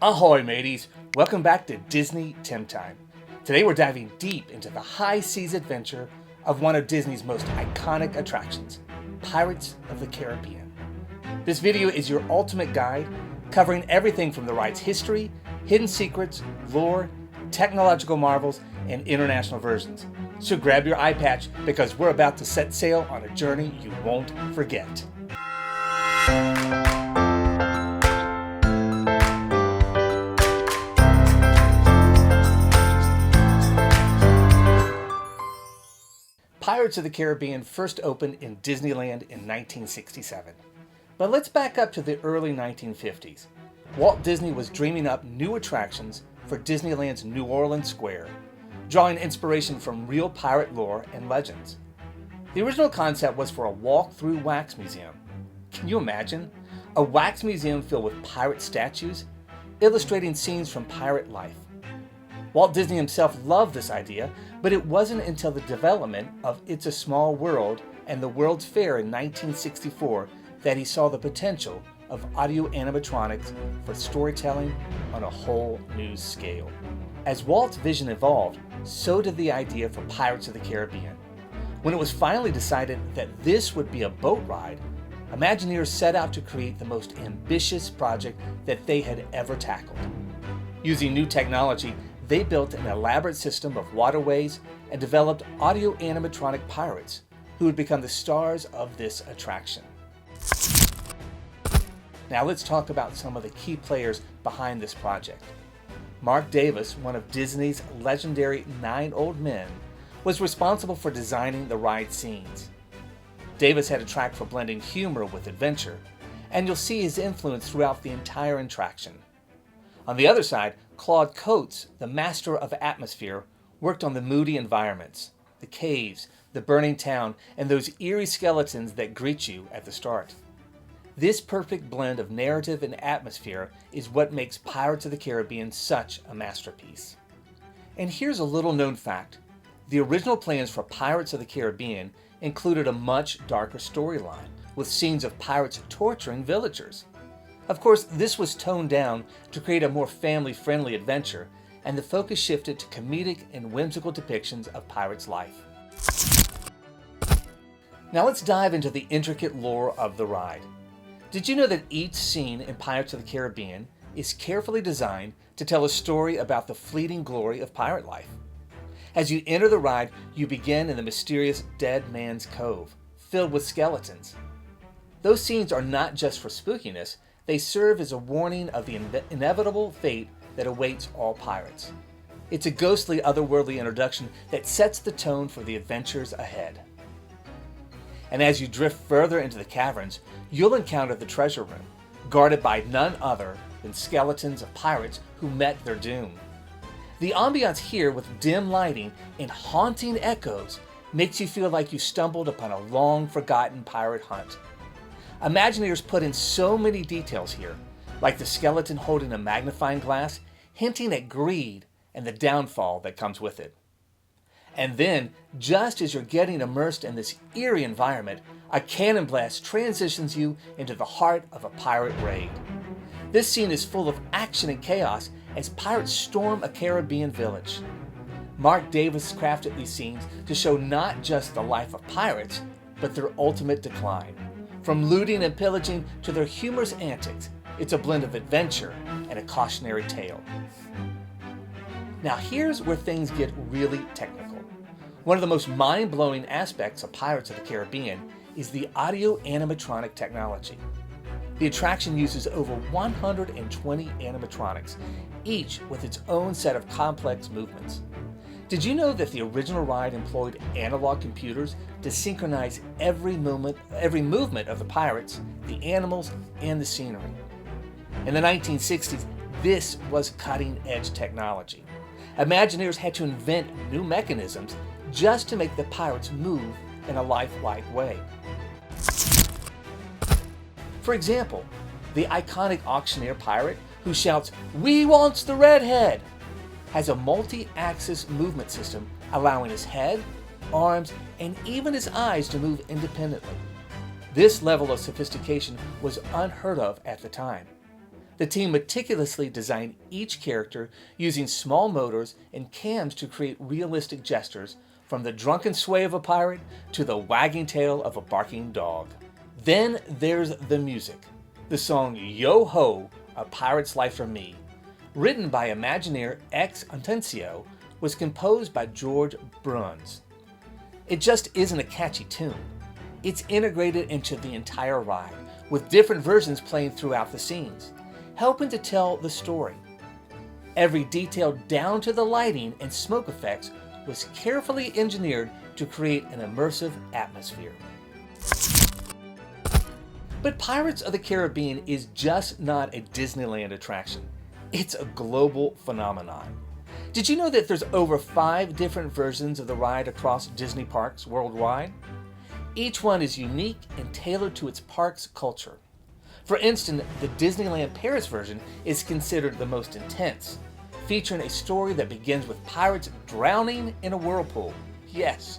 Ahoy mateys! Welcome back to Disney Tim Time. Today we're diving deep into the high seas adventure of one of Disney's most iconic attractions, Pirates of the Caribbean. This video is your ultimate guide, covering everything from the ride's history, hidden secrets, lore, technological marvels, and international versions. So grab your eye patch because we're about to set sail on a journey you won't forget. Pirates of the Caribbean first opened in Disneyland in 1967. But let's back up to the early 1950s. Walt Disney was dreaming up new attractions for Disneyland's New Orleans Square, drawing inspiration from real pirate lore and legends. The original concept was for a walk-through wax museum. Can you imagine? A wax museum filled with pirate statues, illustrating scenes from pirate life. Walt Disney himself loved this idea, but it wasn't until the development of It's a Small World and the World's Fair in 1964 that he saw the potential of audio animatronics for storytelling on a whole new scale. As Walt's vision evolved, so did the idea for Pirates of the Caribbean. When it was finally decided that this would be a boat ride, Imagineers set out to create the most ambitious project that they had ever tackled. Using new technology, they built an elaborate system of waterways and developed audio animatronic pirates who would become the stars of this attraction. Now let's talk about some of the key players behind this project. Mark Davis, one of Disney's legendary 9 Old Men, was responsible for designing the ride scenes. Davis had a knack for blending humor with adventure, and you'll see his influence throughout the entire attraction. On the other side, Claude Coates, the master of atmosphere, worked on the moody environments, the caves, the burning town, and those eerie skeletons that greet you at the start. This perfect blend of narrative and atmosphere is what makes Pirates of the Caribbean such a masterpiece. And here's a little known fact. The original plans for Pirates of the Caribbean included a much darker storyline, with scenes of pirates torturing villagers. Of course, this was toned down to create a more family-friendly adventure, and the focus shifted to comedic and whimsical depictions of pirates' life. Now let's dive into the intricate lore of the ride. Did you know that each scene in Pirates of the Caribbean is carefully designed to tell a story about the fleeting glory of pirate life? As you enter the ride, you begin in the mysterious Dead Man's Cove, filled with skeletons. Those scenes are not just for spookiness, they serve as a warning of the inevitable fate that awaits all pirates. It's a ghostly, otherworldly introduction that sets the tone for the adventures ahead. And as you drift further into the caverns, you'll encounter the treasure room, guarded by none other than skeletons of pirates who met their doom. The ambiance here, with dim lighting and haunting echoes, makes you feel like you stumbled upon a long-forgotten pirate hunt. Imagineers put in so many details here, like the skeleton holding a magnifying glass, hinting at greed and the downfall that comes with it. And then, just as you're getting immersed in this eerie environment, a cannon blast transitions you into the heart of a pirate raid. This scene is full of action and chaos as pirates storm a Caribbean village. Mark Davis crafted these scenes to show not just the life of pirates, but their ultimate decline. From looting and pillaging to their humorous antics, it's a blend of adventure and a cautionary tale. Now here's where things get really technical. One of the most mind-blowing aspects of Pirates of the Caribbean is the audio animatronic technology. The attraction uses over 120 animatronics, each with its own set of complex movements. Did you know that the original ride employed analog computers to synchronize every movement of the pirates, the animals, and the scenery? In the 1960s, this was cutting-edge technology. Imagineers had to invent new mechanisms just to make the pirates move in a lifelike way. For example, the iconic auctioneer pirate who shouts, "We wants the redhead!" has a multi-axis movement system allowing his head, arms, and even his eyes to move independently. This level of sophistication was unheard of at the time. The team meticulously designed each character using small motors and cams to create realistic gestures, from the drunken sway of a pirate to the wagging tail of a barking dog. Then there's the music. The song Yo Ho, A Pirate's Life for Me, written by Imagineer ex Untold, was composed by George Bruns. It just isn't a catchy tune. It's integrated into the entire ride, with different versions playing throughout the scenes, helping to tell the story. Every detail down to the lighting and smoke effects was carefully engineered to create an immersive atmosphere. But Pirates of the Caribbean is just not a Disneyland attraction. It's a global phenomenon. Did you know that there's over 5 different versions of the ride across Disney parks worldwide? Each one is unique and tailored to its park's culture. For instance, the Disneyland Paris version is considered the most intense, featuring a story that begins with pirates drowning in a whirlpool. Yes,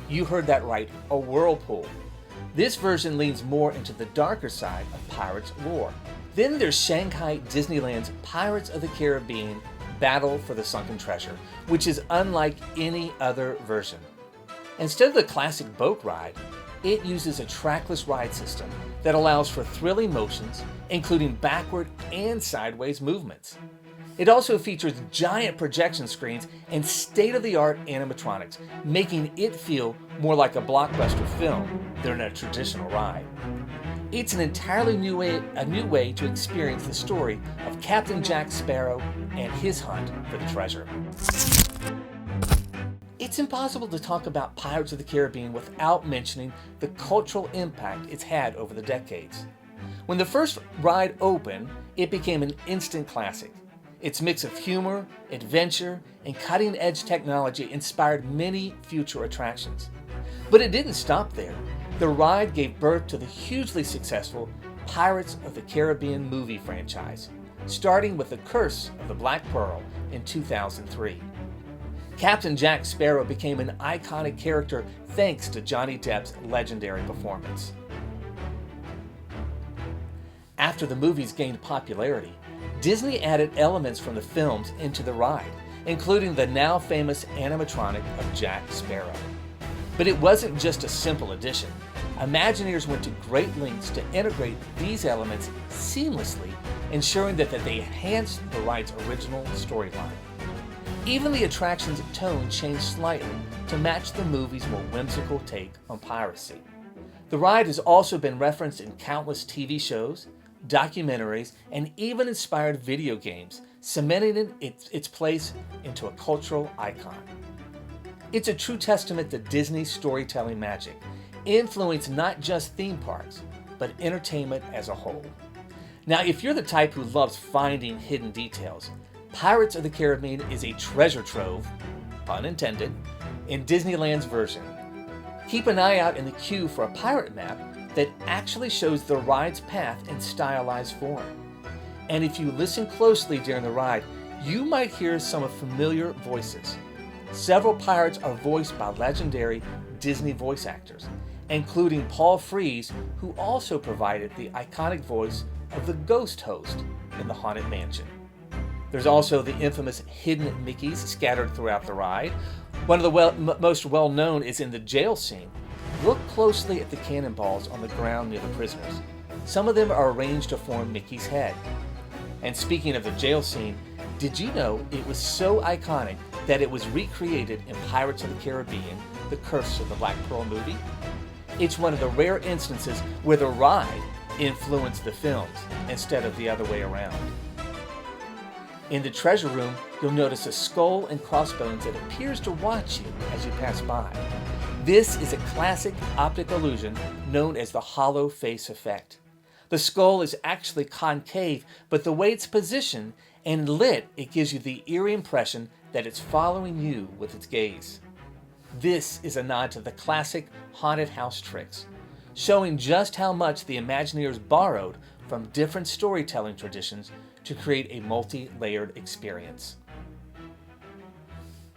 you heard that right, a whirlpool. This version leans more into the darker side of Pirates lore. Then there's Shanghai Disneyland's Pirates of the Caribbean Battle for the Sunken Treasure, which is unlike any other version. Instead of the classic boat ride, it uses a trackless ride system that allows for thrilling motions, including backward and sideways movements. It also features giant projection screens and state-of-the-art animatronics, making it feel more like a blockbuster film than a traditional ride. It's an entirely new way to experience the story of Captain Jack Sparrow and his hunt for the treasure. It's impossible to talk about Pirates of the Caribbean without mentioning the cultural impact it's had over the decades. When the first ride opened, it became an instant classic. Its mix of humor, adventure, and cutting-edge technology inspired many future attractions. But it didn't stop there. The ride gave birth to the hugely successful Pirates of the Caribbean movie franchise, starting with The Curse of the Black Pearl in 2003. Captain Jack Sparrow became an iconic character thanks to Johnny Depp's legendary performance. After the movies gained popularity, Disney added elements from the films into the ride, including the now famous animatronic of Jack Sparrow. But it wasn't just a simple addition. Imagineers went to great lengths to integrate these elements seamlessly, ensuring that they enhanced the ride's original storyline. Even the attraction's tone changed slightly to match the movie's more whimsical take on piracy. The ride has also been referenced in countless TV shows, documentaries, and even inspired video games, cementing its place into a cultural icon. It's a true testament to Disney's storytelling magic, influencing not just theme parks, but entertainment as a whole. Now, if you're the type who loves finding hidden details, Pirates of the Caribbean is a treasure trove, pun intended, in Disneyland's version. Keep an eye out in the queue for a pirate map that actually shows the ride's path in stylized form. And if you listen closely during the ride, you might hear some familiar voices. Several pirates are voiced by legendary Disney voice actors, including Paul Frees, who also provided the iconic voice of the ghost host in the Haunted Mansion. There's also the infamous hidden Mickeys scattered throughout the ride. One of the most well-known is in the jail scene. Look closely at the cannonballs on the ground near the prisoners. Some of them are arranged to form Mickey's head. And speaking of the jail scene, did you know it was so iconic that it was recreated in Pirates of the Caribbean, The Curse of the Black Pearl movie? It's one of the rare instances where the ride influenced the films instead of the other way around. In the treasure room, you'll notice a skull and crossbones that appears to watch you as you pass by. This is a classic optic illusion known as the hollow face effect. The skull is actually concave, but the way it's positioned and lit, it gives you the eerie impression that it's following you with its gaze. This is a nod to the classic haunted house tricks, showing just how much the Imagineers borrowed from different storytelling traditions to create a multi-layered experience.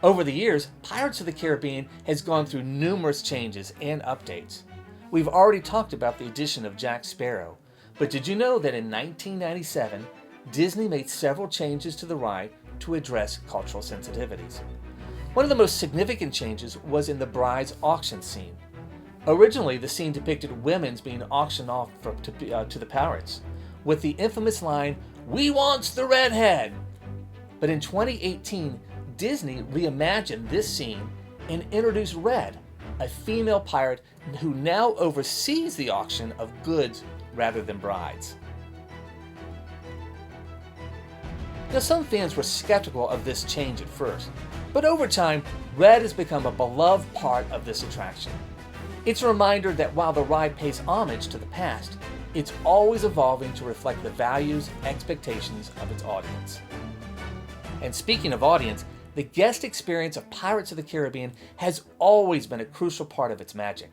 Over the years, Pirates of the Caribbean has gone through numerous changes and updates. We've already talked about the addition of Jack Sparrow, but did you know that in 1997, Disney made several changes to the ride to address cultural sensitivities. One of the most significant changes was in the bride's auction scene. Originally, the scene depicted women's being auctioned off to the pirates, with the infamous line, "We wants the redhead!" But in 2018, Disney reimagined this scene and introduced Red, a female pirate who now oversees the auction of goods rather than brides. Now, some fans were skeptical of this change at first, but over time, Red has become a beloved part of this attraction. It's a reminder that while the ride pays homage to the past, it's always evolving to reflect the values and expectations of its audience. And speaking of audience, the guest experience of Pirates of the Caribbean has always been a crucial part of its magic.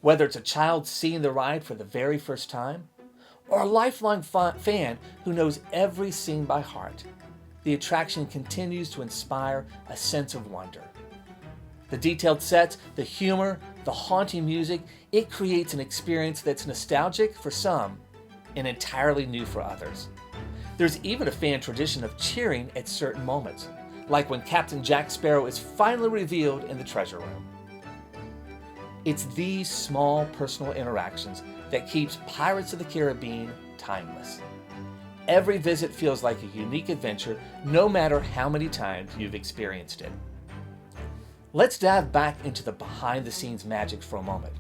Whether it's a child seeing the ride for the very first time, or a lifelong fan who knows every scene by heart, the attraction continues to inspire a sense of wonder. The detailed sets, the humor, the haunting music, it creates an experience that's nostalgic for some and entirely new for others. There's even a fan tradition of cheering at certain moments, like when Captain Jack Sparrow is finally revealed in the treasure room. It's these small personal interactions that keeps Pirates of the Caribbean timeless. Every visit feels like a unique adventure, no matter how many times you've experienced it. Let's dive back into the behind-the-scenes magic for a moment.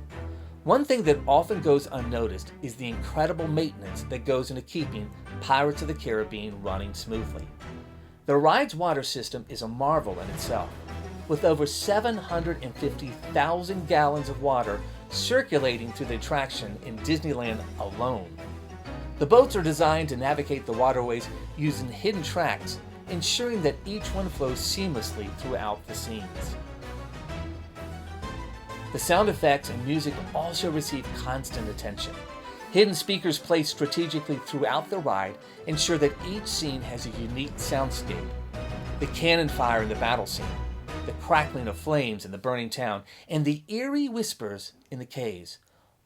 One thing that often goes unnoticed is the incredible maintenance that goes into keeping Pirates of the Caribbean running smoothly. The ride's water system is a marvel in itself, with over 750,000 gallons of water circulating through the attraction in Disneyland alone. The boats are designed to navigate the waterways using hidden tracks, ensuring that each one flows seamlessly throughout the scenes. The sound effects and music also receive constant attention. Hidden speakers placed strategically throughout the ride ensure that each scene has a unique soundscape. The cannon fire in the battle scene, the crackling of flames in the burning town, and the eerie whispers in the caves,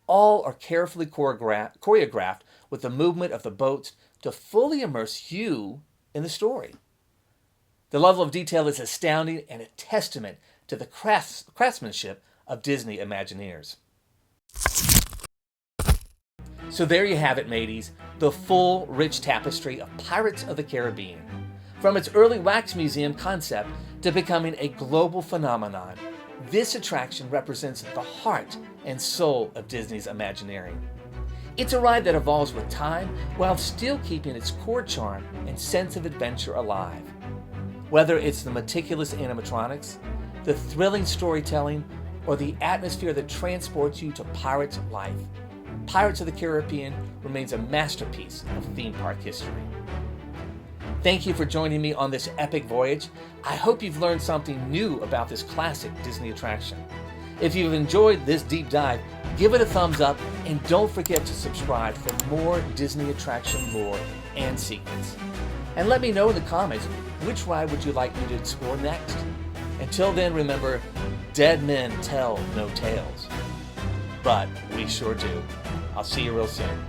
all are carefully choreographed with the movement of the boats to fully immerse you in the story. The level of detail is astounding and a testament to the craftsmanship of Disney Imagineers. So there you have it, mateys, the full, rich tapestry of Pirates of the Caribbean. From its early wax museum concept to becoming a global phenomenon, this attraction represents the heart and soul of Disney's Imagineering. It's a ride that evolves with time while still keeping its core charm and sense of adventure alive. Whether it's the meticulous animatronics, the thrilling storytelling, or the atmosphere that transports you to Pirates' life, Pirates of the Caribbean remains a masterpiece of theme park history. Thank you for joining me on this epic voyage. I hope you've learned something new about this classic Disney attraction. If you've enjoyed this deep dive, give it a thumbs up and don't forget to subscribe for more Disney attraction lore and secrets. And let me know in the comments, which ride would you like me to explore next? Until then, remember, dead men tell no tales. But we sure do. I'll see you real soon.